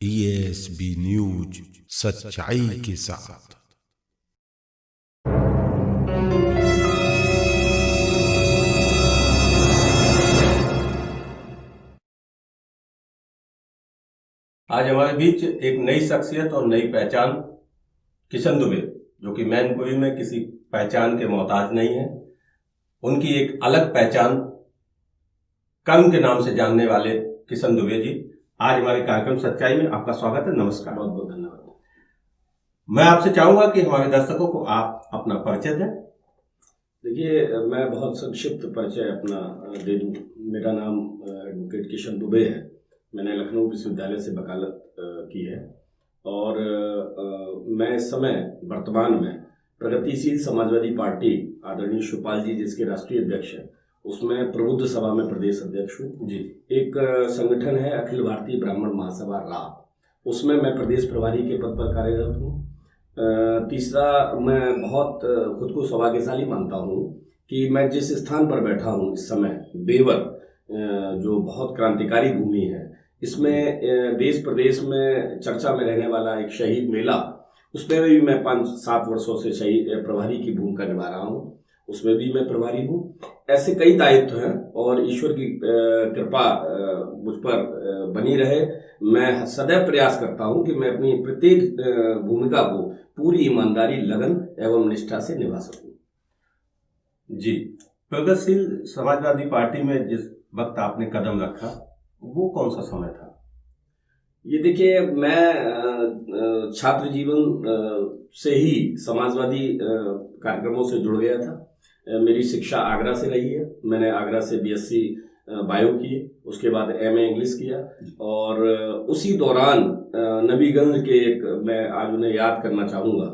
ESB news, सच्चाई के साथ। आज हमारे बीच एक नई शख्सियत और नई पहचान, किशन दुबे, जो कि मैनपुरी में किसी पहचान के मोहताज नहीं है। उनकी एक अलग पहचान कर्म के नाम से जानने वाले किशन दुबे जी, आज हमारे कार्यक्रम सच्चाई में आपका स्वागत है। नमस्कार। बहुत बहुत धन्यवाद। मैं आपसे चाहूंगा कि हमारे दर्शकों को आप अपना परिचय दें। देखिए, मैं बहुत संक्षिप्त परिचय अपना दे दूं। मेरा नाम एडवोकेट किशन दुबे है। मैंने लखनऊ विश्वविद्यालय से वकालत की है और मैं इस समय वर्तमान में प्रगतिशील समाजवादी पार्टी आदरणीय शिवपाल जी जिसके राष्ट्रीय अध्यक्ष हैं, उसमें प्रबुद्ध सभा में प्रदेश अध्यक्ष हूँ जी। एक संगठन है अखिल भारतीय ब्राह्मण महासभा राप, उसमें मैं प्रदेश प्रभारी के पद पर कार्यरत हूँ। तीसरा, मैं बहुत खुद को सौभाग्यशाली मानता हूँ कि मैं जिस स्थान पर बैठा हूँ इस समय, बेवर, जो बहुत क्रांतिकारी भूमि है, इसमें देश प्रदेश में चर्चा में रहने वाला एक शहीद मेला, उसमें भी मैं 5-7 वर्षों से शहीद प्रभारी की भूमिका निभा रहा हूँ, उसमें भी मैं प्रभारी हूँ। ऐसे कई दायित्व हैं और ईश्वर की कृपा मुझ पर बनी रहे। मैं सदैव प्रयास करता हूँ कि मैं अपनी प्रत्येक भूमिका को पूरी ईमानदारी, लगन एवं निष्ठा से निभा सकूँ जी। प्रगतिशील समाजवादी पार्टी में जिस वक्त आपने कदम रखा, वो कौन सा समय था? ये देखिए, मैं छात्र जीवन से ही समाजवादी कार्यक्रमों से जुड़ गया था। मेरी शिक्षा आगरा से रही है। मैंने आगरा से BSc बायो किए, उसके बाद MA इंग्लिश किया और उसी दौरान नबीगंज के एक, मैं आज उन्हें याद करना चाहूँगा,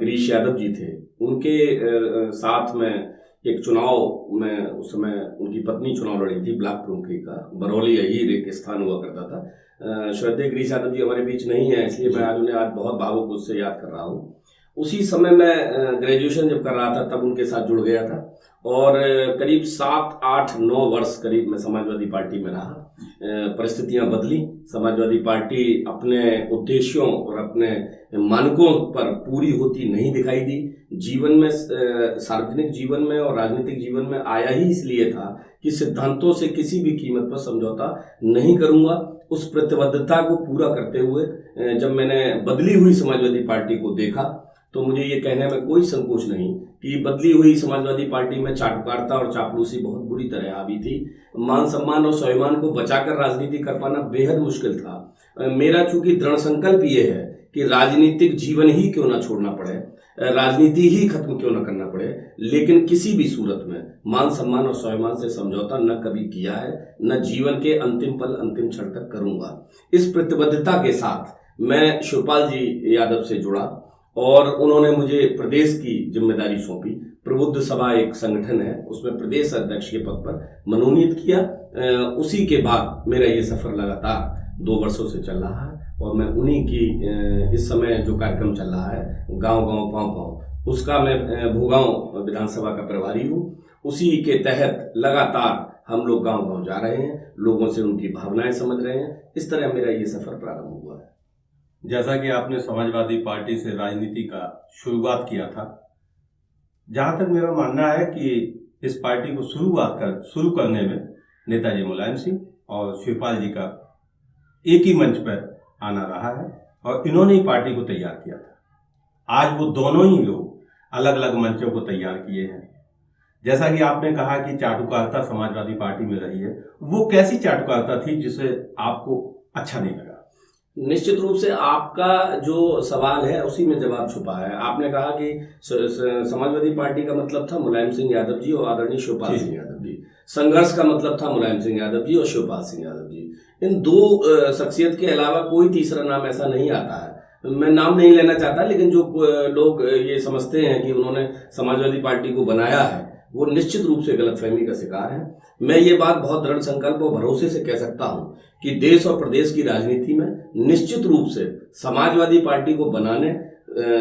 गिरीश यादव जी थे, उनके साथ में एक चुनाव में, उस समय उनकी पत्नी चुनाव लड़ी थी, ब्लॉक प्रमुखी का, बरौली अहीर एक स्थान हुआ करता था। श्रद्धेय गिरीश यादव जी हमारे बीच नहीं है, इसलिए मैं आज उन्हें बहुत भावुक उससे याद कर रहा हूँ। उसी समय मैं ग्रेजुएशन जब कर रहा था तब उनके साथ जुड़ गया था और करीब 7-8-9 वर्ष करीब मैं समाजवादी पार्टी में रहा। परिस्थितियां बदली, समाजवादी पार्टी अपने उद्देश्यों और अपने मानकों पर पूरी होती नहीं दिखाई दी। जीवन में, सार्वजनिक जीवन में और राजनीतिक जीवन में आया ही इसलिए था कि सिद्धांतों से किसी भी कीमत पर समझौता नहीं करूंगा। उस प्रतिबद्धता को पूरा करते हुए जब मैंने बदली हुई समाजवादी पार्टी को देखा तो मुझे ये कहने में कोई संकोच नहीं कि बदली हुई समाजवादी पार्टी में चाटुकारिता और चापलूसी बहुत बुरी तरह हावी थी। मान सम्मान और स्वाभिमान को बचाकर राजनीति कर पाना बेहद मुश्किल था। मेरा चूंकि दृढ़ संकल्प ये है कि राजनीतिक जीवन ही क्यों ना छोड़ना पड़े, राजनीति ही खत्म क्यों ना करना पड़े, लेकिन किसी भी सूरत में मान सम्मान और स्वाभिमान से समझौता न कभी किया है, न जीवन के अंतिम पल, अंतिम क्षण तक करूंगा। इस प्रतिबद्धता के साथ मैं शिवपाल जी यादव से जुड़ा और उन्होंने मुझे प्रदेश की जिम्मेदारी सौंपी। प्रबुद्ध सभा एक संगठन है, उसमें प्रदेश अध्यक्ष के पद पर मनोनीत किया। उसी के बाद मेरा ये सफर लगातार 2 वर्षों से चल रहा है और मैं उन्हीं की, इस समय जो कार्यक्रम चल रहा है गांव-गांव पांव-पांव, उसका मैं भोगांव विधानसभा का प्रभारी हूँ। उसी के तहत लगातार हम लोग गांव-गांव जा रहे हैं, लोगों से उनकी भावनाएं समझ रहे हैं। इस तरह मेरा ये सफर प्रारंभ हुआ है। जैसा कि आपने समाजवादी पार्टी से राजनीति का शुरुआत किया था, जहां तक मेरा मानना है कि इस पार्टी को शुरू करने में नेताजी मुलायम सिंह और शिवपाल जी का एक ही मंच पर आना रहा है और इन्होंने ही पार्टी को तैयार किया था। आज वो दोनों ही लोग अलग अलग मंचों को तैयार किए हैं। जैसा कि आपने कहा कि चाटुकारिता समाजवादी पार्टी में रही है, वो कैसी चाटुकारिता थी जिसे आपको अच्छा नहीं लगा? निश्चित रूप से आपका जो सवाल है उसी में जवाब छुपा है। आपने कहा कि समाजवादी पार्टी का मतलब था मुलायम सिंह यादव जी और आदरणीय शिवपाल सिंह यादव जी, संघर्ष का मतलब था मुलायम सिंह यादव जी और शिवपाल सिंह यादव जी। इन दो शख्सियत के अलावा कोई तीसरा नाम ऐसा नहीं आता है। मैं नाम नहीं लेना चाहता, लेकिन जो लोग ये समझते हैं कि उन्होंने समाजवादी पार्टी को बनाया है, वो निश्चित रूप से गलतफहमी का शिकार है। मैं ये बात बहुत दृढ़ संकल्प और भरोसे से कह सकता हूं कि देश और प्रदेश की राजनीति में निश्चित रूप से समाजवादी पार्टी को बनाने,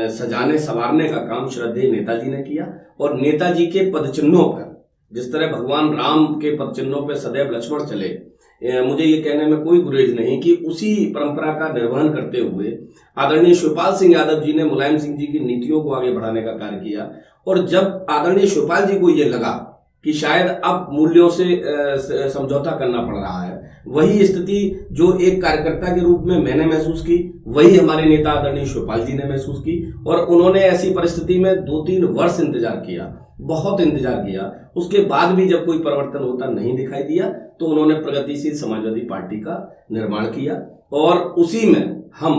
सजाने, संवारने का काम श्रद्धेय नेताजी ने किया और नेताजी के पदचिन्हों पर, जिस तरह भगवान राम के पदचिन्हों पर सदैव लक्ष्मण चले, मुझे ये कहने में कोई गुरेज नहीं कि उसी परंपरा का निर्वहन करते हुए आदरणीय शिवपाल सिंह यादव जी ने मुलायम सिंह जी की नीतियों को आगे बढ़ाने का कार्य किया। और जब आदरणीय शिवपाल जी को ये लगा कि शायद अब मूल्यों से समझौता करना पड़ रहा है, वही स्थिति जो एक कार्यकर्ता के रूप में मैंने महसूस की, वही हमारे नेता आदरणीय शिवपाल जी ने महसूस की। और उन्होंने ऐसी परिस्थिति में 2-3 वर्ष इंतजार किया, बहुत इंतजार किया। उसके बाद भी जब कोई परिवर्तन होता नहीं दिखाई दिया तो उन्होंने प्रगतिशील समाजवादी पार्टी का निर्माण किया और उसी में हम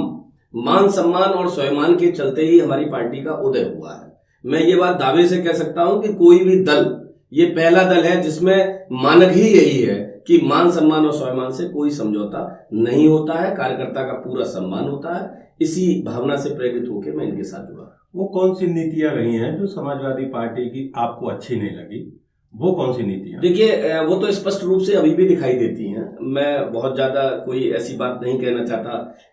मान सम्मान और स्वाभिमान के चलते ही हमारी पार्टी का उदय हुआ है। मैं ये बात दावे से कह सकता हूं कि कोई भी दल, ये पहला दल है जिसमें मानक ही यही है कि मान सम्मान और स्वाभिमान से कोई समझौता नहीं होता है, कार्यकर्ता का पूरा सम्मान होता है। इसी भावना से प्रेरित होकर मैं इनके साथ जुड़ा। वो कौन सी नीतियां रही हैं जो समाजवादी पार्टी की आपको अच्छी नहीं लगी? वो कौन सी नीतियां? देखिए, वो तो स्पष्ट रूप से अभी भी दिखाई देती हैं। मैं बहुत ज्यादा कोई ऐसी बात नहीं कहना चाहता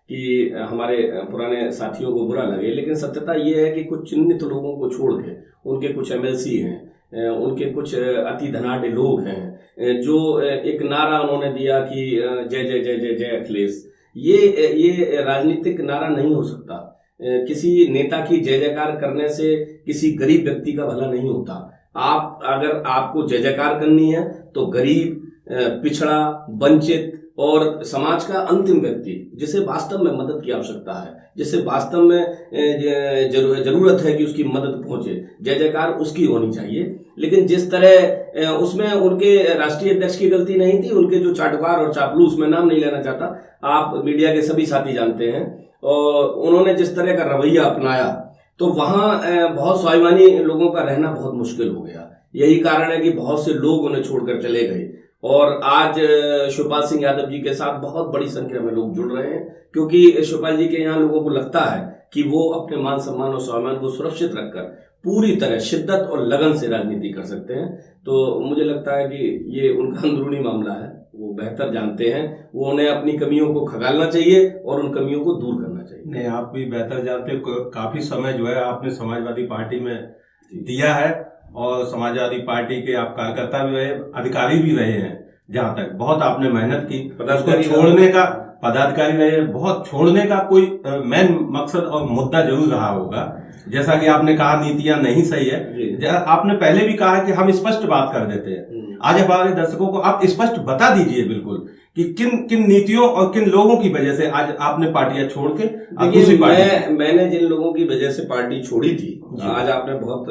कि हमारे पुराने साथियों को बुरा लगे, लेकिन सत्यता ये है कि कुछ चिन्हित लोगों को छोड़ के, उनके कुछ एमएलसी हैं, उनके कुछ अति धनाढ़ लोग हैं, जो एक नारा उन्होंने दिया कि जय जय जय जय जय अखिलेश, ये राजनीतिक नारा नहीं हो सकता। किसी नेता की जय जयकार करने से किसी गरीब व्यक्ति का भला नहीं होता। आप अगर आपको जय जयकार करनी है तो गरीब, पिछड़ा, वंचित और समाज का अंतिम व्यक्ति जिसे वास्तव में मदद की आवश्यकता है, जिसे वास्तव में जरूरत है कि उसकी मदद पहुंचे, जय जयकार उसकी होनी चाहिए। लेकिन जिस तरह उसमें उनके राष्ट्रीय अध्यक्ष की गलती नहीं थी, उनके जो चाटुकार और चापलूस, मैं नाम नहीं लेना चाहता, आप मीडिया के सभी साथी जानते हैं, और उन्होंने जिस तरह का रवैया अपनाया तो वहां बहुत स्वाभिमानी लोगों का रहना बहुत मुश्किल हो गया। यही कारण है कि बहुत से लोग उन्हें छोड़कर चले गए और आज शिवपाल सिंह यादव जी के साथ बहुत बड़ी संख्या में लोग जुड़ रहे हैं, क्योंकि शिवपाल जी के यहाँ लोगों को लगता है कि वो अपने मान सम्मान और स्वाभिमान को सुरक्षित रखकर पूरी तरह शिद्दत और लगन से राजनीति कर सकते हैं। तो मुझे लगता है कि ये उनका अंदरूनी मामला है, वो बेहतर जानते हैं। वो उन्हें अपनी कमियों को खगालना चाहिए और उन कमियों को दूर करना चाहिए। नहीं, आप भी बेहतर जानते हो। काफी समय जो है आपने समाजवादी पार्टी में दिया है और समाजवादी पार्टी के आप कार्यकर्ता भी रहे, अधिकारी भी रहे हैं। जहां तक बहुत आपने मेहनत की, उसको छोड़ने का, पदाधिकारी रहे, बहुत छोड़ने का कोई मेन मकसद और मुद्दा जरूर रहा होगा। जैसा कि आपने कहा नीतियां नहीं सही है, आपने पहले भी कहा है कि हम स्पष्ट बात कर देते हैं। आज हमारे दर्शकों को आप स्पष्ट बता दीजिए बिल्कुल कि किन किन नीतियों और किन लोगों की वजह से आज आपने पार्टियां छोड़ के दूसरी पार्टी। मैंने जिन लोगों की वजह से पार्टी छोड़ी थी, आज आपने बहुत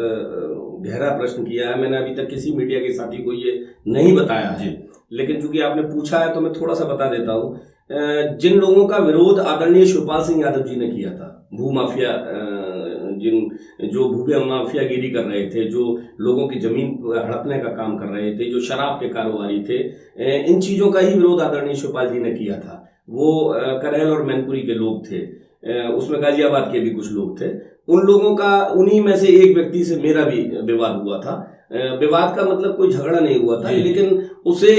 गहरा प्रश्न किया है। मैंने अभी तक किसी मीडिया के साथी को ये नहीं बताया है, लेकिन चूंकि आपने पूछा है तो मैं थोड़ा सा बता देता हूँ। जिन लोगों का विरोध आदरणीय शिवपाल सिंह यादव जी ने किया था, भूमाफिया, जो भूमि माफियागिरी कर रहे थे, जो लोगों की जमीन हड़पने का काम कर रहे थे, जो शराब के कारोबारी थे, इन चीजों का ही विरोध आदरणीय शिवपाल जी ने किया था। वो करेल और मैनपुरी के लोग थे, उसमें गाजियाबाद के भी कुछ लोग थे। उन लोगों का, उन्हीं में से एक व्यक्ति से मेरा भी विवाद हुआ था। विवाद का मतलब कोई झगड़ा नहीं हुआ था, लेकिन उसे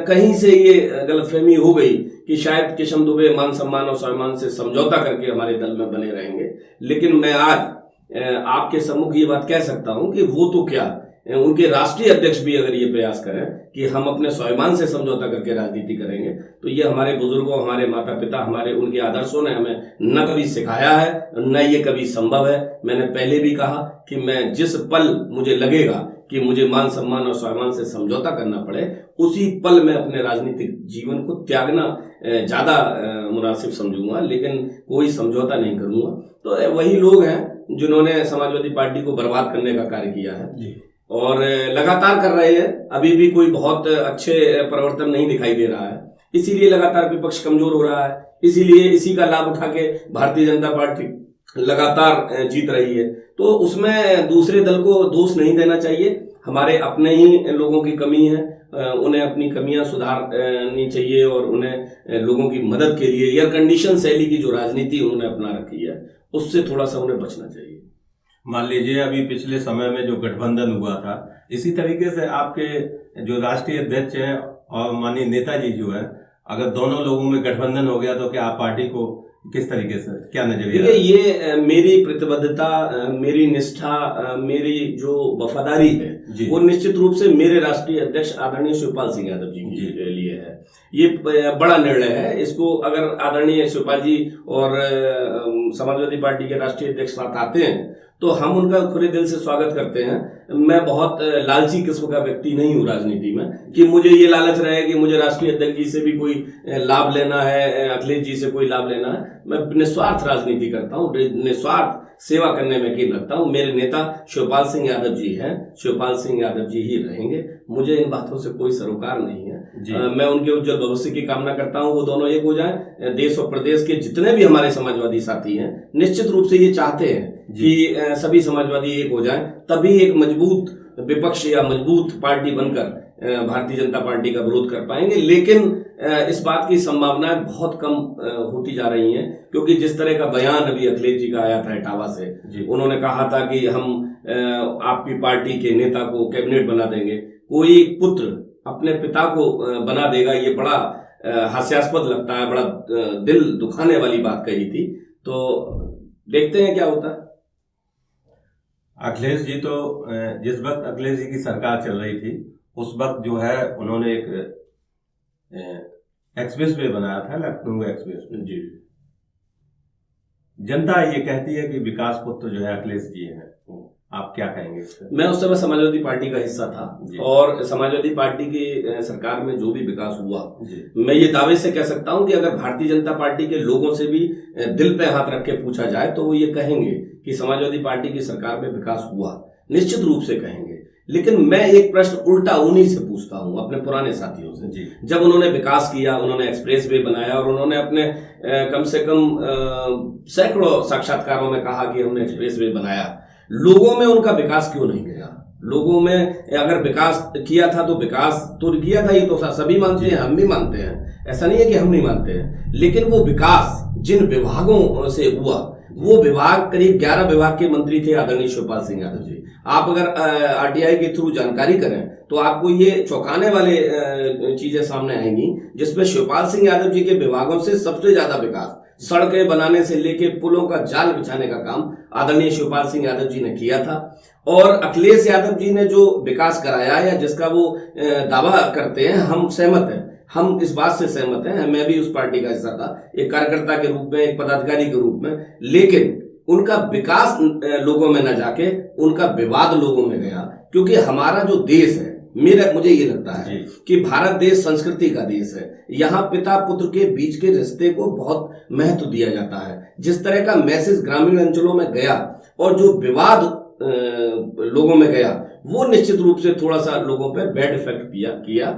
कहीं से ये गलतफहमी हो गई कि शायद किशन दुबे मान सम्मान और स्वाभिमान से समझौता करके हमारे दल में बने रहेंगे। लेकिन मैं आज आपके सम्मुख ये बात कह सकता हूं कि वो तो क्या, उनके राष्ट्रीय अध्यक्ष भी अगर ये प्रयास करें कि हम अपने स्वाभिमान से समझौता करके राजनीति करेंगे, तो ये हमारे बुजुर्गों, हमारे माता पिता, हमारे उनके आदर्शों ने हमें न कभी सिखाया है, न ये कभी संभव है। मैंने पहले भी कहा कि मैं जिस पल मुझे लगेगा कि मुझे मान सम्मान और स्वाभिमान से समझौता करना पड़े, उसी पल में अपने राजनीतिक जीवन को त्यागना ज्यादा मुनासिब समझूंगा, लेकिन कोई समझौता नहीं करूंगा। तो वही लोग हैं जिन्होंने समाजवादी पार्टी को बर्बाद करने का कार्य किया है और लगातार कर रहे हैं। अभी भी कोई बहुत अच्छे परिवर्तन नहीं दिखाई दे रहा है, इसीलिए लगातार विपक्ष कमजोर हो रहा है। इसीलिए इसी का लाभ उठा के भारतीय जनता पार्टी लगातार जीत रही है। तो उसमें दूसरे दल को दोष नहीं देना चाहिए। हमारे अपने ही लोगों की कमी है, उन्हें अपनी कमियां सुधारनी चाहिए और उन्हें लोगों की मदद के लिए एयर कंडीशन शैली की जो राजनीति उन्होंने अपना रखी है, उससे थोड़ा सा उन्हें बचना चाहिए। मान लीजिए अभी पिछले समय में जो गठबंधन हुआ था, इसी तरीके से आपके जो राष्ट्रीय अध्यक्ष हैं और माननीय नेताजी जो है, अगर दोनों लोगों में गठबंधन हो गया तो क्या आप पार्टी को किस तरीके से, क्या नजरिया? ये मेरी प्रतिबद्धता, मेरी निष्ठा, मेरी जो वफादारी है, वो निश्चित रूप से मेरे राष्ट्रीय अध्यक्ष आदरणीय शिवपाल सिंह यादव जी ही लिए है। ये बड़ा निर्णय है। इसको अगर आदरणीय शिवपाल जी और समाजवादी पार्टी के राष्ट्रीय अध्यक्ष साथ आते हैं तो हम उनका खुले दिल से स्वागत करते हैं। मैं बहुत लालची किस्म का व्यक्ति नहीं हूँ राजनीति में कि मुझे ये लालच रहे कि मुझे राष्ट्रीय अध्यक्ष जी से भी कोई लाभ लेना है, अखिलेश जी से कोई लाभ लेना है। मैं निस्वार्थ राजनीति करता हूँ, निस्वार्थ सेवा करने में यकीन रखता हूँ। मेरे नेता शिवपाल सिंह यादव जी हैं, शिवपाल सिंह यादव जी ही रहेंगे। मुझे इन बातों से कोई सरोकार नहीं है। मैं उनके उज्जवल भविष्य की कामना करता हूँ, वो दोनों एक हो जाएं। देश और प्रदेश के जितने भी हमारे समाजवादी साथी हैं निश्चित रूप से ये चाहते हैं कि सभी समाजवादी एक हो जाएं, तभी एक मजबूत विपक्ष या मजबूत पार्टी बनकर भारतीय जनता पार्टी का विरोध कर पाएंगे। लेकिन इस बात की संभावनाएं बहुत कम होती जा रही हैं, क्योंकि जिस तरह का बयान अभी अखिलेश जी का आया था इटावा से, उन्होंने कहा था कि हम आपकी पार्टी के नेता को कैबिनेट बना देंगे। कोई पुत्र अपने पिता को बना देगा, ये बड़ा हास्यास्पद लगता है, बड़ा दिल दुखाने वाली बात कही थी। तो देखते हैं क्या होता है। अखिलेश जी तो जिस वक्त अखिलेश जी की सरकार चल रही थी उस वक्त जो है उन्होंने एक एक्सप्रेस वे बनाया था, लखनऊ एक्सप्रेस वे। जी, जनता ये कहती है कि विकास पुत्र जो है अखिलेश जी हैं। आप क्या कहेंगे इस पर? मैं उस समय समाजवादी पार्टी का हिस्सा था और समाजवादी पार्टी की सरकार में जो भी विकास हुआ, मैं ये दावे से कह सकता हूं कि अगर भारतीय जनता पार्टी के लोगों से भी दिल पे हाथ रख के पूछा जाए तो वो ये कहेंगे कि समाजवादी पार्टी की सरकार में विकास हुआ, निश्चित रूप से कहेंगे। लेकिन मैं एक प्रश्न उल्टा उन्हीं से पूछता हूं, अपने पुराने साथियों से। जब उन्होंने विकास किया, उन्होंने एक्सप्रेस वे बनाया और उन्होंने अपने कम से कम सैकड़ों साक्षात्कारों में कहा कि हमने एक्सप्रेस वे बनाया, लोगों में उनका विकास क्यों नहीं गया? लोगों में अगर विकास किया था तो विकास तो किया था, ये तो सभी मानते हैं, हम भी मानते हैं, ऐसा नहीं है कि हम नहीं मानते हैं। लेकिन वो विकास जिन विभागों से हुआ, वो विभाग करीब 11 विभाग के मंत्री थे आदरणीय शिवपाल सिंह यादव जी। आप अगर आरटीआई के थ्रू जानकारी करें तो आपको ये चौंकाने वाले चीजें सामने आएंगी, जिसमें शिवपाल सिंह यादव जी के विभागों से सबसे ज्यादा विकास, सड़कें बनाने से लेके पुलों का जाल बिछाने का काम आदरणीय शिवपाल सिंह यादव जी ने किया था। और अखिलेश यादव जी ने जो विकास कराया या जिसका वो दावा करते हैं, हम सहमत हैं, हम इस बात से सहमत हैं। मैं भी उस पार्टी का हिस्सा था, एक कार्यकर्ता के रूप में, एक पदाधिकारी के रूप में। लेकिन उनका विकास लोगों में न जाके उनका विवाद लोगों में गया, क्योंकि हमारा जो देश है, मुझे ये लगता है कि भारत देश संस्कृति का देश है। यहाँ पिता पुत्र के बीच के रिश्ते को बहुत महत्व दिया जाता है। जिस तरह का मैसेज ग्रामीण अंचलों में गया और जो विवाद लोगों में गया, वो निश्चित रूप से थोड़ा सा लोगों पे बैड इफेक्ट किया।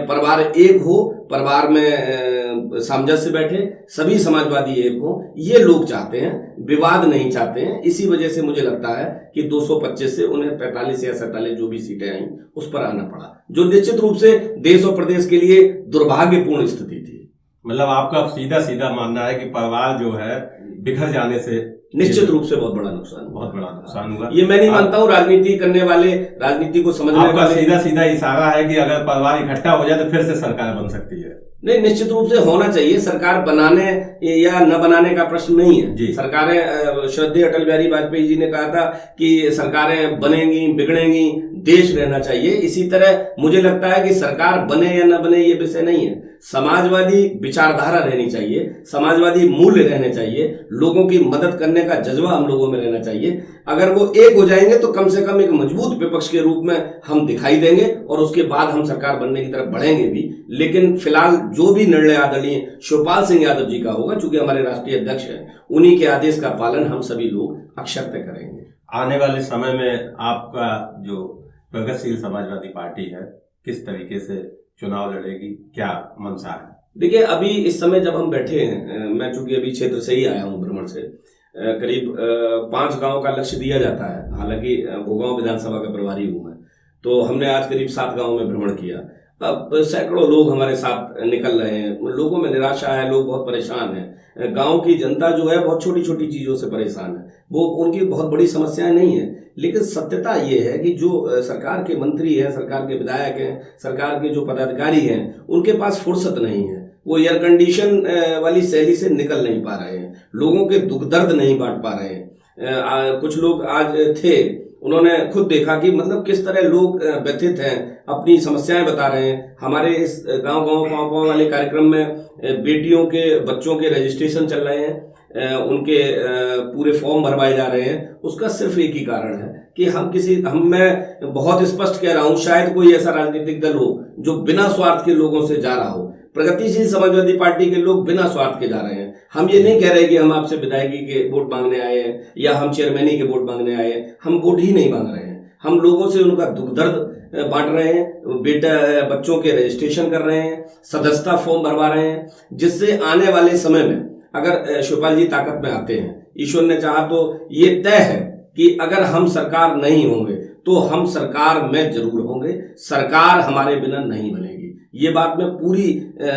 परिवार एक हो, परिवार में सामंजस्य बैठे, सभी समाजवादी एक हो, ये लोग चाहते हैं, विवाद नहीं चाहते हैं। इसी वजह से मुझे लगता है कि 225 से उन्हें 45 या 47 जो भी सीटें आई उस पर आना पड़ा, जो निश्चित रूप से देश और प्रदेश के लिए दुर्भाग्यपूर्ण स्थिति थी। मतलब आपका सीधा सीधा मानना है कि परिवार जो है बिखर जाने से निश्चित रूप से बहुत बड़ा नुकसान हुआ। ये मैं नहीं मानता हूँ, राजनीति करने वाले, राजनीति को समझने वाले, सीधा सीधा इशारा है कि अगर परिवार इकट्ठा हो जाए तो फिर से सरकार बन सकती है। नहीं, निश्चित रूप से होना चाहिए। सरकार बनाने या न बनाने का प्रश्न नहीं है। सरकारें, श्रद्धेय अटल बिहारी वाजपेयी जी ने कहा था कि सरकारें बनेंगी, बिगड़ेंगी, देश रहना चाहिए। इसी तरह मुझे लगता है कि सरकार बने या न बने ये विषय नहीं है। समाजवादी विचारधारा रहनी चाहिए, समाजवादी मूल्य रहने चाहिए, लोगों की मदद करने का जज्बा हम लोगों में रहना चाहिए। अगर वो एक हो जाएंगे तो कम से कम एक मजबूत विपक्ष के रूप में हम दिखाई देंगे और उसके बाद हम सरकार बनने की तरफ बढ़ेंगे भी। लेकिन फिलहाल जो भी निर्णय आदरणीय शिवपाल सिंह यादव जी का होगा, चूंकि हमारे राष्ट्रीय अध्यक्ष हैं, उन्हीं के आदेश का पालन हम सभी लोग अक्षरशः करेंगे। आने वाले समय में आपका जो प्रगतिशील समाजवादी पार्टी है किस तरीके से चुनाव लड़ेगी, क्या मंशा है? देखिए, अभी इस समय जब हम बैठे हैं, मैं चूंकि अभी क्षेत्र से ही आया हूं भ्रमण से, करीब 5 गांव का लक्ष्य दिया जाता है। हालांकि भोगांव विधानसभा का प्रभारी हूं मैं, तो हमने आज करीब 7 गांव में भ्रमण किया। अब सैकड़ों लोग हमारे साथ निकल रहे हैं, लोगों में निराशा है, लोग बहुत परेशान हैं। गांव की जनता जो है बहुत छोटी छोटी चीजों से परेशान है, वो उनकी बहुत बड़ी समस्याएं नहीं है। लेकिन सत्यता ये है कि जो सरकार के मंत्री हैं, सरकार के विधायक हैं, सरकार के जो पदाधिकारी हैं, उनके पास फुर्सत नहीं है। वो एयर कंडीशन वाली शैली से निकल नहीं पा रहे हैं, लोगों के दुख दर्द नहीं बांट पा रहे हैं। कुछ लोग आज थे उन्होंने खुद देखा कि मतलब किस तरह लोग व्यथित हैं, अपनी समस्याएं बता रहे हैं। हमारे इस गांव गांव वाले कार्यक्रम में बेटियों के बच्चों के रजिस्ट्रेशन चल रहे हैं, उनके पूरे फॉर्म भरवाए जा रहे हैं। उसका सिर्फ एक ही कारण है कि मैं बहुत स्पष्ट कह रहा हूं, शायद कोई ऐसा राजनीतिक दल हो जो बिना स्वार्थ के लोगों से जा रहा हो। प्रगतिशील समाजवादी पार्टी के लोग बिना स्वार्थ के जा रहे हैं। हम ये नहीं कह रहे कि हम आपसे विधायकी के वोट मांगने आए हैं या हम चेयरमैनी के वोट मांगने आए हैं। हम वोट ही नहीं मांग रहे हैं। हम लोगों से उनका दुख दर्द बांट रहे हैं, बच्चों के रजिस्ट्रेशन कर रहे हैं, सदस्यता फॉर्म भरवा रहे हैं, जिससे आने वाले समय में अगर शिवपाल जी ताकत में आते हैं, ईश्वर ने चाहा तो ये तय है कि अगर हम सरकार नहीं होंगे तो हम सरकार में जरूर होंगे, सरकार हमारे बिना नहीं बनेगी। ये बात मैं पूरी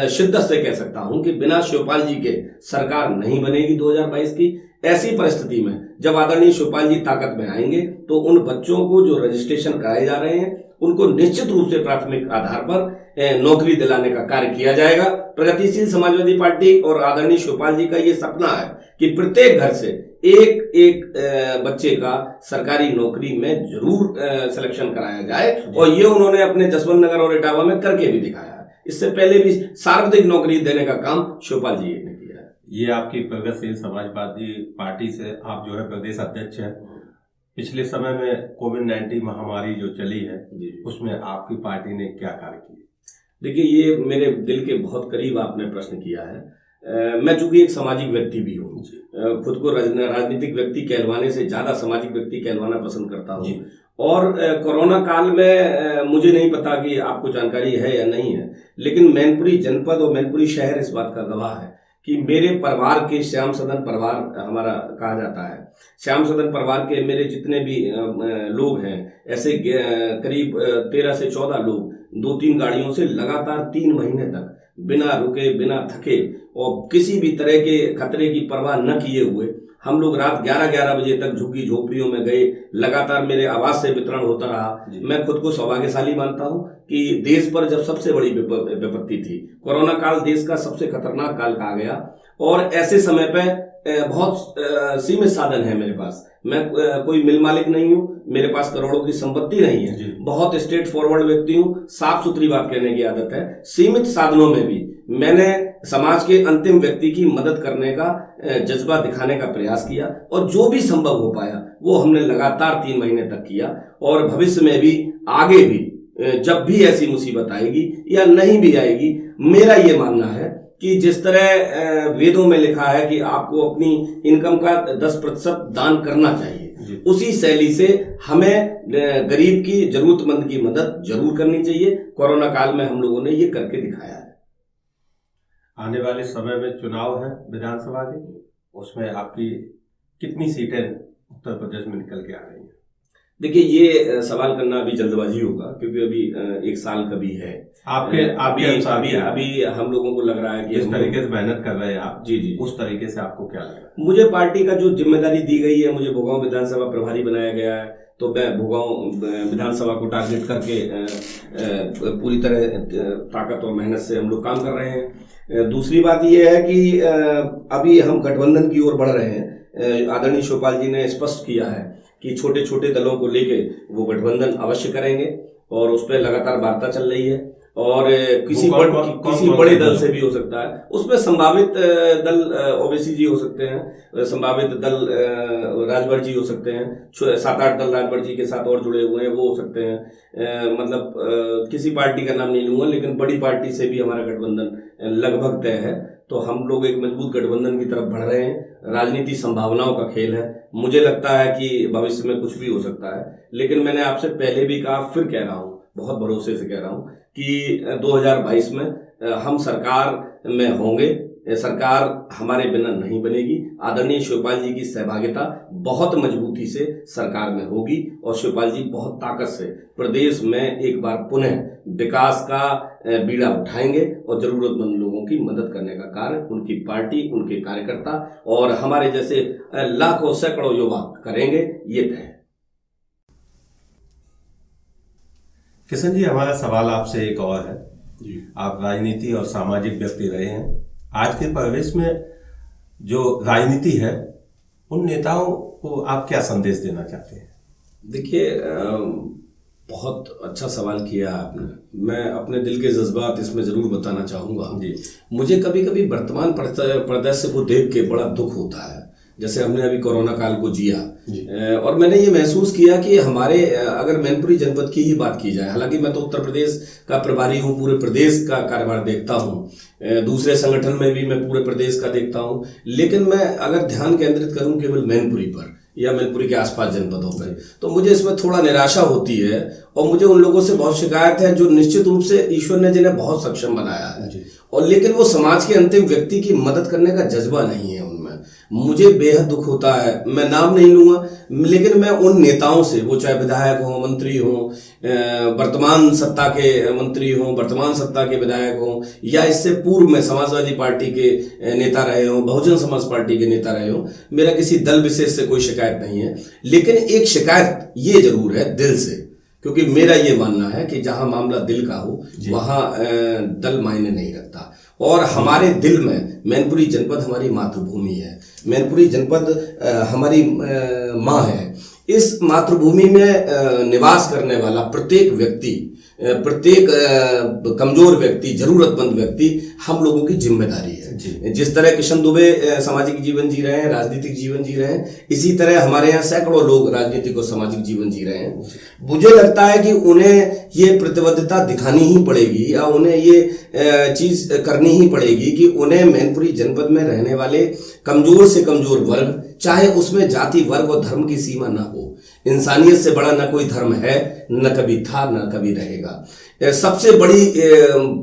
शिद्दत से कह सकता हूं कि बिना शिवपाल जी के सरकार नहीं बनेगी 2022 की। ऐसी परिस्थिति में जब आदरणीय शिवपाल जी ताकत में आएंगे तो उन बच्चों को जो रजिस्ट्रेशन कराए जा रहे हैं उनको निश्चित रूप से प्राथमिक आधार पर नौकरी दिलाने का कार्य किया जाएगा। प्रगतिशील समाजवादी पार्टी और आदरणीय शिवपाल जी का ये सपना है कि प्रत्येक घर से एक बच्चे का सरकारी नौकरी में जरूर सिलेक्शन कराया जाए, और ये उन्होंने अपने जसवंत नगर और इटावा में करके भी दिखाया है। इससे पहले भी सार्वजनिक नौकरी देने का काम शिवपाल जी ने किया है। ये आपकी प्रगतिशील समाजवादी पार्टी से आप जो है प्रदेश अध्यक्ष हैं। पिछले समय में कोविड-19 महामारी जो चली है उसमें आपकी पार्टी ने क्या कार्य किए? देखिए, ये मेरे दिल के बहुत करीब आपने प्रश्न किया है। मैं चूंकि एक सामाजिक व्यक्ति भी हूँ, खुद को राजनीतिक व्यक्ति कहलवाने से ज्यादा सामाजिक व्यक्ति कहलवाना पसंद करता हूँ। और कोरोना काल में मुझे नहीं पता कि आपको जानकारी है या नहीं है, लेकिन मैनपुरी जनपद और मैनपुरी शहर इस बात का गवाह है कि मेरे परिवार के श्याम सदन परिवार हमारा कहा जाता है, श्याम सदन परिवार के मेरे जितने भी लोग हैं, ऐसे करीब 13 से 14 लोग 2-3 गाड़ियों से लगातार 3 महीने तक बिना रुके, बिना थके और किसी भी तरह के खतरे की परवाह न किए हुए हम लोग रात 11-11 बजे तक झुग्गी झोपड़ियों में गए। लगातार मेरे आवास से वितरण होता रहा। मैं खुद को सौभाग्यशाली मानता हूं कि देश पर जब सबसे बड़ी विपत्ति थी, कोरोना काल देश का सबसे खतरनाक काल कहा गया, और ऐसे समय पे बहुत सीमित साधन है मेरे पास। मैं कोई मिल मालिक नहीं हूं, मेरे पास करोड़ों की संपत्ति नहीं है, बहुत स्ट्रेट फॉरवर्ड व्यक्ति हूं, साफ सुथरी बात कहने की आदत है। सीमित साधनों में भी मैंने समाज के अंतिम व्यक्ति की मदद करने का जज्बा दिखाने का प्रयास किया, और जो भी संभव हो पाया वो हमने लगातार 3 महीने तक किया। और भविष्य में भी, आगे भी, जब भी ऐसी मुसीबत आएगी या नहीं भी आएगी, मेरा ये मानना है कि जिस तरह वेदों में लिखा है कि आपको अपनी इनकम का 10% दान करना चाहिए, उसी शैली से हमें गरीब की, जरूरतमंद की मदद जरूर करनी चाहिए। कोरोना काल में हम लोगों ने ये करके दिखाया है। आने वाले समय में चुनाव है विधानसभा के, उसमें आपकी कितनी सीटें उत्तर प्रदेश में निकल के आ रही हैं? देखिए, ये सवाल करना अभी जल्दबाजी होगा क्योंकि अभी 1 साल का भी है। अभी हम लोगों को लग रहा है कि जिस तरीके से मेहनत कर रहे हैं आप, जी, उस तरीके से आपको क्या लग रहा है? मुझे पार्टी का जो जिम्मेदारी दी गई है, मुझे भोगांव विधानसभा प्रभारी बनाया गया है, तो मैं भोगांव विधानसभा को टारगेट करके पूरी तरह ताकत और मेहनत से हम लोग काम कर रहे हैं। दूसरी बात यह है कि अभी हम गठबंधन की ओर बढ़ रहे हैं। आदरणीय शिवपाल जी ने स्पष्ट किया है कि छोटे छोटे दलों को लेके वो गठबंधन अवश्य करेंगे, और उस पर लगातार वार्ता चल रही है। और किसी बड़े दल से भी हो सकता है, उसमें संभावित दल ओबीसी जी हो सकते हैं, संभावित दल राजभर जी हो सकते हैं, 7-8 दल राजभर जी के साथ और जुड़े हुए हैं, वो हो सकते हैं। मतलब किसी पार्टी का नाम नहीं लूंगा, लेकिन बड़ी पार्टी से भी हमारा गठबंधन लगभग तय है। तो हम लोग एक मजबूत गठबंधन की तरफ बढ़ रहे हैं। राजनीति संभावनाओं का खेल है। मुझे लगता है कि भविष्य में कुछ भी हो सकता है, लेकिन मैंने आपसे पहले भी कहा, फिर कह रहा हूं, बहुत भरोसे से कह रहा हूं कि 2022 में हम सरकार में होंगे। सरकार हमारे बिना नहीं बनेगी। आदरणीय शिवपाल जी की सहभागिता बहुत मजबूती से सरकार में होगी, और शिवपाल जी बहुत ताकत से प्रदेश में एक बार पुनः विकास का बीड़ा उठाएंगे और जरूरतमंद लोगों की मदद करने का कार्य उनकी पार्टी, उनके कार्यकर्ता और हमारे जैसे लाखों सैकड़ों युवा करेंगे, ये तय है। किशन जी, हमारा सवाल आपसे एक और है। आप राजनीति और सामाजिक व्यक्ति रहे हैं। आज के परिवेश में जो राजनीति है, उन नेताओं को आप क्या संदेश देना चाहते हैं? देखिए, बहुत अच्छा सवाल किया आपने। मैं अपने दिल के जज्बात इसमें ज़रूर बताना चाहूँगा। जी। मुझे कभी कभी वर्तमान परिदृश्य को देख के बड़ा दुख होता है। जैसे हमने अभी कोरोना काल को जिया और मैंने ये महसूस किया कि हमारे अगर मैनपुरी जनपद की ही बात की जाए, हालांकि मैं तो उत्तर प्रदेश का प्रभारी हूँ, पूरे प्रदेश का कार्यभार देखता हूँ, दूसरे संगठन में भी मैं पूरे प्रदेश का देखता हूँ, लेकिन मैं अगर ध्यान केंद्रित करूँ केवल मैनपुरी पर या मैनपुरी के आसपास जनपदों पर, तो मुझे इसमें थोड़ा निराशा होती है। और मुझे उन लोगों से बहुत शिकायत है जो निश्चित रूप से ईश्वर ने जिन्हें बहुत सक्षम बनाया है, और लेकिन वो समाज के अंतिम व्यक्ति की मदद करने का जज्बा नहीं है उनमें। मुझे बेहद दुख होता है। मैं नाम नहीं लूंगा, लेकिन मैं उन नेताओं से, वो चाहे विधायक हों, मंत्री हों, वर्तमान सत्ता के मंत्री हों, वर्तमान सत्ता के विधायक हों, या इससे पूर्व में समाजवादी पार्टी के नेता रहे हों, बहुजन समाज पार्टी के नेता रहे हों, मेरा किसी दल विशेष से कोई शिकायत नहीं है। लेकिन एक शिकायत ये जरूर है दिल से, क्योंकि मेरा ये मानना है कि जहां मामला दिल का हो वहां दल मायने नहीं रखता। और हमारे दिल में मैनपुरी जनपद हमारी मातृभूमि है, मैनपुरी जनपद हमारी माँ है। इस मातृभूमि में निवास करने वाला प्रत्येक व्यक्ति, प्रत्येक कमजोर व्यक्ति, जरूरतमंद व्यक्ति हम लोगों की जिम्मेदारी है। जिस तरह किशन दुबे सामाजिक जीवन जी रहे हैं, राजनीतिक जीवन जी रहे हैं, इसी तरह हमारे यहाँ सैकड़ों लोग राजनीतिक और सामाजिक जीवन जी रहे हैं। मुझे लगता है कि उन्हें ये प्रतिबद्धता दिखानी ही पड़ेगी, या उन्हें ये चीज करनी ही पड़ेगी कि उन्हें मैनपुरी जनपद में रहने वाले कमजोर से कमजोर वर्ग, चाहे उसमें जाति, वर्ग और धर्म की सीमा ना हो, इंसानियत से बड़ा न कोई धर्म है, न कभी था, न कभी रहेगा। सबसे बड़ी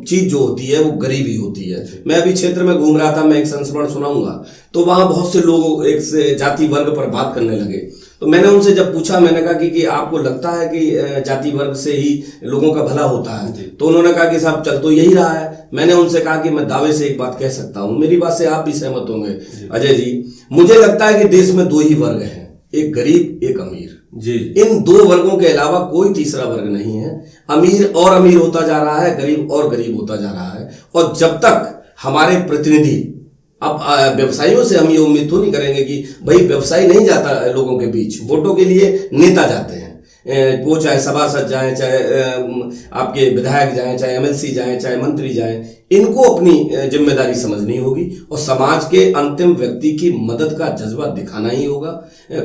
चीज जो होती है वो गरीबी होती है। मैं अभी क्षेत्र में घूम रहा था, मैं एक संस्मरण सुनाऊंगा, तो वहां बहुत से लोग एक से जाति वर्ग पर बात करने लगे। तो मैंने उनसे जब पूछा, मैंने कहा कि आपको लगता है कि जाति वर्ग से ही लोगों का भला होता है? तो उन्होंने कहा कि साहब चल तो यही रहा है। मैंने उनसे कहा कि मैं दावे से एक बात कह सकता हूं, मेरी बात से आप भी सहमत होंगे अजय जी। मुझे लगता है कि देश में दो ही वर्ग हैं, एक गरीब, एक अमीर जी। इन दो वर्गों के अलावा कोई तीसरा वर्ग नहीं है। अमीर और अमीर होता जा रहा है, गरीब और गरीब होता जा रहा है। और जब तक हमारे प्रतिनिधि, अब व्यवसायियों से हम ये उम्मीद तो नहीं करेंगे कि भाई व्यवसायी नहीं जाता लोगों के बीच, वोटों के लिए नेता जाते हैं। वो चाहे सभासद जाएं, चाहे आपके विधायक जाएं, चाहे एमएलसी जाएं, चाहे मंत्री जाएं, इनको अपनी जिम्मेदारी समझनी होगी और समाज के अंतिम व्यक्ति की मदद का जज्बा दिखाना ही होगा।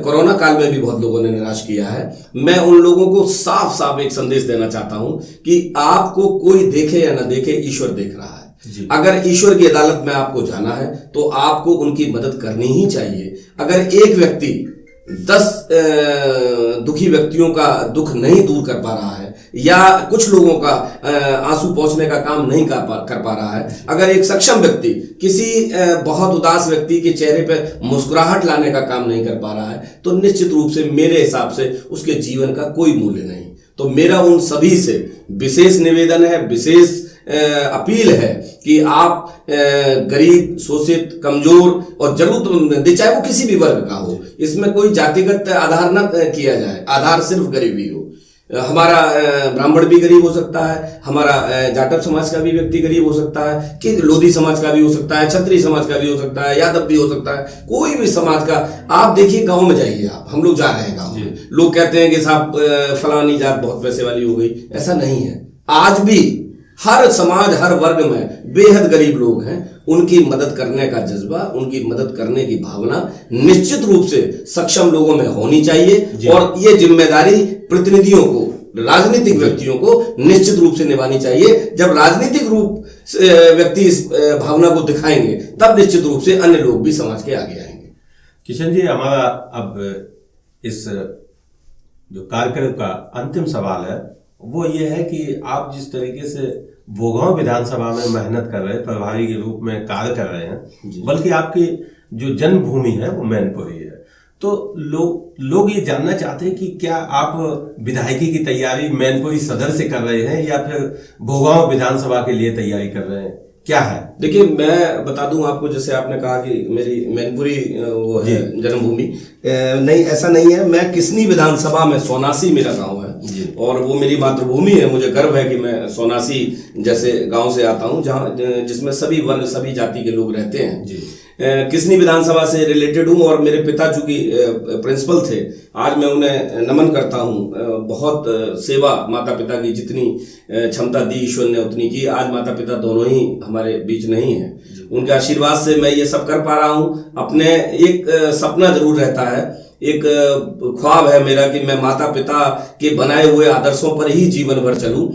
कोरोना काल में भी बहुत लोगों ने निराश किया है। मैं उन लोगों को साफ साफ एक संदेश देना चाहता हूं कि आपको कोई देखे या ना देखे, ईश्वर देख रहा है। अगर ईश्वर की अदालत में आपको जाना है तो आपको उनकी मदद करनी ही चाहिए। अगर एक व्यक्ति 10 दुखी व्यक्तियों का दुख नहीं दूर कर पा रहा है, या कुछ लोगों का आंसू पोंछने का काम नहीं कर पा रहा है, अगर एक सक्षम व्यक्ति किसी बहुत उदास व्यक्ति के चेहरे पर मुस्कुराहट लाने का काम नहीं कर पा रहा है, तो निश्चित रूप से मेरे हिसाब से उसके जीवन का कोई मूल्य नहीं। तो मेरा उन सभी से विशेष निवेदन है, विशेष अपील है कि आप गरीब, शोषित, कमजोर और जरूरतमंद, चाहे वो किसी भी वर्ग का हो, इसमें कोई जातिगत आधार न किया जाए, आधार सिर्फ गरीबी हो। हमारा ब्राह्मण भी गरीब हो सकता है, हमारा जाटव समाज का भी व्यक्ति गरीब हो सकता है, कि लोधी समाज का भी हो सकता है, क्षत्रिय समाज का भी हो सकता है, यादव भी हो सकता है, कोई भी समाज का। आप देखिए गांव में जाइए, आप, हम लोग जा रहे हैं गांव में, लोग कहते हैं कि साहब फलानी जात बहुत पैसे वाली हो गई। ऐसा नहीं है। आज भी हर समाज, हर वर्ग में बेहद गरीब लोग हैं। उनकी मदद करने का जज्बा, उनकी मदद करने की भावना निश्चित रूप से सक्षम लोगों में होनी चाहिए, और ये जिम्मेदारी प्रतिनिधियों को, राजनीतिक व्यक्तियों को निश्चित रूप से निभानी चाहिए। जब राजनीतिक रूप से व्यक्ति इस भावना को दिखाएंगे, तब निश्चित रूप से अन्य लोग भी समाज के आगे आएंगे। किशन जी, हमारा अब इस जो कार्यक्रम का अंतिम सवाल है वो ये है कि आप जिस तरीके से भोगांव विधानसभा में मेहनत कर रहे हैं, प्रभारी के रूप में कार्य कर रहे हैं, बल्कि आपकी जो जन्मभूमि है वो मैनपुरी है, तो लोग ये जानना चाहते हैं कि क्या आप विधायकी की तैयारी मैनपुरी सदर से कर रहे हैं या फिर भोगांव विधानसभा के लिए तैयारी कर रहे हैं, क्या है? देखिए, मैं बता दूं आपको, जैसे आपने कहा कि मेरी मैनपुरी वो है जन्मभूमि, नहीं, ऐसा नहीं है। मैं किसनी विधानसभा में, सोनासी मेरा गांव है और वो मेरी मातृभूमि है। मुझे गर्व है कि मैं सोनासी जैसे गांव से आता हूं, जहां जिसमें सभी वर्ण, सभी जाति के लोग रहते हैं। किसनी विधानसभा से रिलेटेड हूं और मेरे पिता चूंकि प्रिंसिपल थे, आज मैं उन्हें नमन करता हूं। बहुत सेवा माता पिता की जितनी क्षमता दी ईश्वर ने उतनी की। आज माता पिता दोनों ही हमारे बीच नहीं है, उनके आशीर्वाद से मैं ये सब कर पा रहा हूं। अपने एक सपना जरूर रहता है, एक ख्वाब है मेरा कि मैं माता पिता के बनाए हुए आदर्शों पर ही जीवन भर चलूं।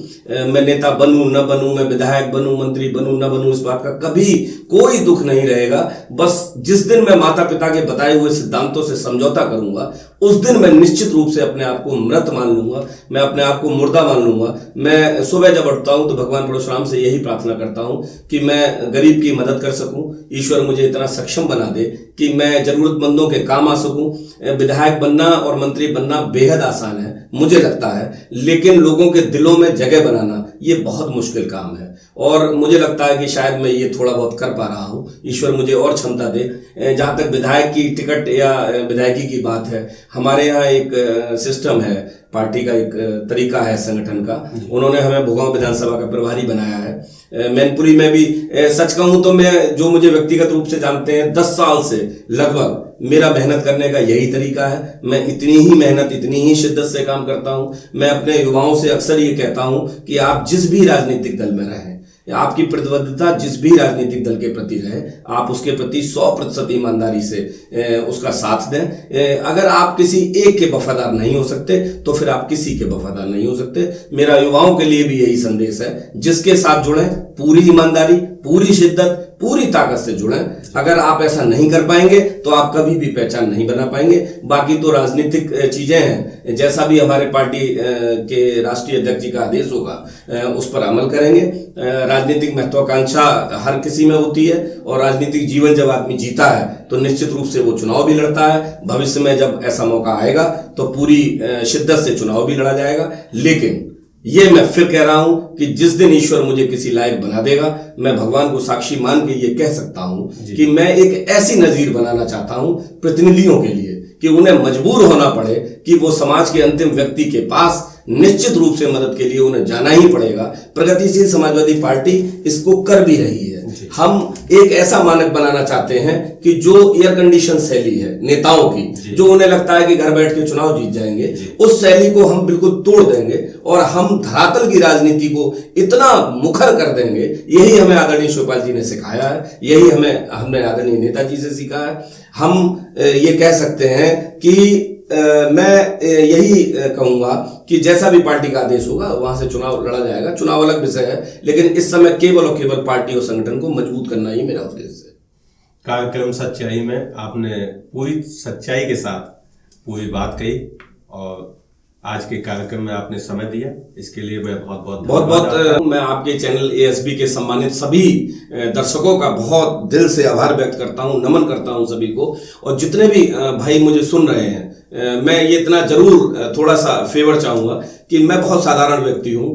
मैं नेता बनूं न बनूं, मैं विधायक बनूं, मंत्री बनूं न बनूं, इस बात का कभी कोई दुख नहीं रहेगा। बस जिस दिन मैं माता पिता के बताए हुए सिद्धांतों से समझौता करूंगा, उस दिन मैं निश्चित रूप से अपने आप को मृत मान लूंगा, मैं अपने आप को मुर्दा मान लूंगा। मैं सुबह जब उठता हूं तो भगवान परशुराम से यही प्रार्थना करता हूं कि मैं गरीब की मदद कर सकूं, ईश्वर मुझे इतना सक्षम बना दे कि मैं जरूरतमंदों के काम आ सकूं। विधायक बनना और मंत्री बनना बेहद आसान है मुझे लगता है, लेकिन लोगों के दिलों में जगह बनाना ये बहुत मुश्किल काम है। और मुझे लगता है कि शायद मैं ये थोड़ा बहुत कर पा रहा हूं, ईश्वर मुझे और क्षमता दे। जहां तक विधायक की टिकट या विधायकी की बात है, हमारे यहाँ एक सिस्टम है, पार्टी का एक तरीका है संगठन का। उन्होंने हमें भुगांव विधानसभा का प्रभारी बनाया है। मैनपुरी में भी सच कहूं तो मैं, जो मुझे व्यक्तिगत रूप से जानते हैं, 10 साल से लगभग मेरा मेहनत करने का यही तरीका है। मैं इतनी ही मेहनत, इतनी ही शिद्दत से काम करता हूं। मैं अपने युवाओं से अक्सर ये कहता हूं कि आप जिस भी राजनीतिक दल में रहें, आपकी प्रतिबद्धता जिस भी राजनीतिक दल के प्रति रहे, आप उसके प्रति 100% ईमानदारी से उसका साथ दें। अगर आप किसी एक के वफादार नहीं हो सकते तो फिर आप किसी के वफादार नहीं हो सकते। मेरा युवाओं के लिए भी यही संदेश है, जिसके साथ जुड़ें पूरी ईमानदारी, पूरी शिद्दत, पूरी ताकत से जुड़ें। अगर आप ऐसा नहीं कर पाएंगे तो आप कभी भी पहचान नहीं बना पाएंगे। बाकी तो राजनीतिक चीजें हैं, जैसा भी हमारे पार्टी के राष्ट्रीय अध्यक्ष जी का आदेश होगा उस पर अमल करेंगे। राजनीतिक महत्वाकांक्षा हर किसी में होती है और राजनीतिक जीवन जब आदमी जीता है तो निश्चित रूप से वो चुनाव भी लड़ता है। भविष्य में जब ऐसा मौका आएगा तो पूरी शिद्दत से चुनाव भी लड़ा जाएगा। लेकिन ये मैं फिर कह रहा हूं कि जिस दिन ईश्वर मुझे किसी लायक बना देगा, मैं भगवान को साक्षी मान के ये कह सकता हूं कि मैं एक ऐसी नजीर बनाना चाहता हूं प्रतिनिधियों के लिए कि उन्हें मजबूर होना पड़े कि वो समाज के अंतिम व्यक्ति के पास निश्चित रूप से मदद के लिए उन्हें जाना ही पड़ेगा। प्रगतिशील समाजवादी पार्टी इसको कर भी रही है। हम एक ऐसा मानक बनाना चाहते हैं कि जो एयर कंडीशन शैली है नेताओं की, जो उन्हें लगता है कि घर बैठ के चुनाव जीत जाएंगे, उस शैली को हम बिल्कुल तोड़ देंगे और हम धरातल की राजनीति को इतना मुखर कर देंगे। यही हमें आदरणीय शिवपाल जी ने सिखाया है, यही हमने आदरणीय नेताजी से सीखा है। हम ये कह सकते हैं कि मैं यही कहूंगा कि जैसा भी पार्टी का आदेश होगा वहां से चुनाव लड़ा जाएगा। चुनाव अलग विषय है, लेकिन इस समय केवल और केवल पार्टी और संगठन को मजबूत करना ही मेरा उद्देश्य है। कार्यक्रम सच्चाई में आपने पूरी सच्चाई के साथ पूरी बात कही और आज के कार्यक्रम में आपने समय दिया, इसके लिए मैं बहुत मैं आपके चैनल एएसबी के सम्मानित सभी दर्शकों का बहुत दिल से आभार व्यक्त करता हूं, नमन करता हूं सभी को। और जितने भी भाई मुझे सुन रहे हैं, मैं ये इतना जरूर थोड़ा सा फेवर चाहूंगा कि मैं बहुत साधारण व्यक्ति हूं,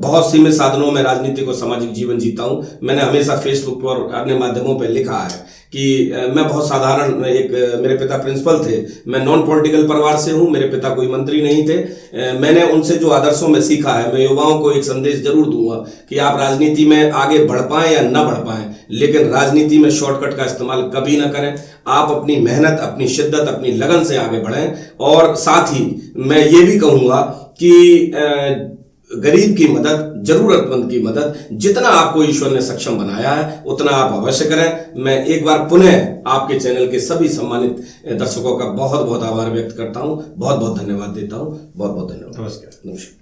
बहुत सीमित साधनों में राजनीतिक और सामाजिक जीवन जीता हूं। मैंने हमेशा फेसबुक पर अन्य माध्यमों पर लिखा है कि मैं बहुत साधारण, मेरे पिता प्रिंसिपल थे, मैं नॉन पॉलिटिकल परिवार से हूं, मेरे पिता कोई मंत्री नहीं थे। मैंने उनसे जो आदर्शों में सीखा है, मैं युवाओं को एक संदेश जरूर दूंगा कि आप राजनीति में आगे बढ़ पाएं या न बढ़ पाएं, लेकिन राजनीति में शॉर्टकट का इस्तेमाल कभी ना करें। आप अपनी मेहनत, अपनी शिद्दत, अपनी लगन से आगे बढ़ें। और साथ ही मैं ये भी कहूंगा कि गरीब की मदद, जरूरतमंद की मदद, जितना आपको ईश्वर ने सक्षम बनाया है उतना आप अवश्य करें। मैं एक बार पुनः आपके चैनल के सभी सम्मानित दर्शकों का बहुत बहुत आभार व्यक्त करता हूं, बहुत बहुत धन्यवाद देता हूं। बहुत बहुत धन्यवाद। नमस्कार।